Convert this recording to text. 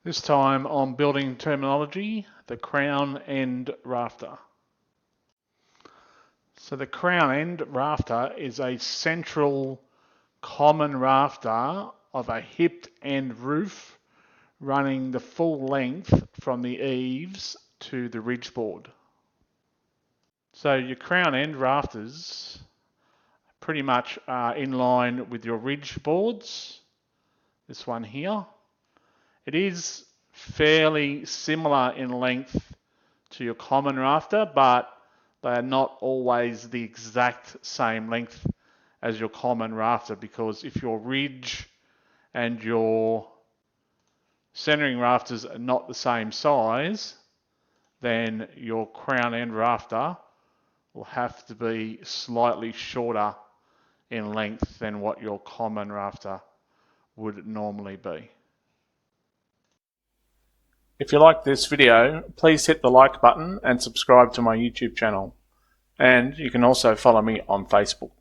This time on building terminology, the crown end rafter. So the crown end rafter is a central common rafter of a hipped end roof running the full length from the eaves to the ridge board. So your crown end rafters pretty much are in line with your ridge boards. This one here. It is fairly similar in length to your common rafter, but they are not always the exact same length as your common rafter, because if your ridge and your centering rafters are not the same size, then your crown end rafter will have to be slightly shorter in length than what your common rafter would normally be. If you like this video, please hit the like button and subscribe to my YouTube channel. And you can also follow me on Facebook.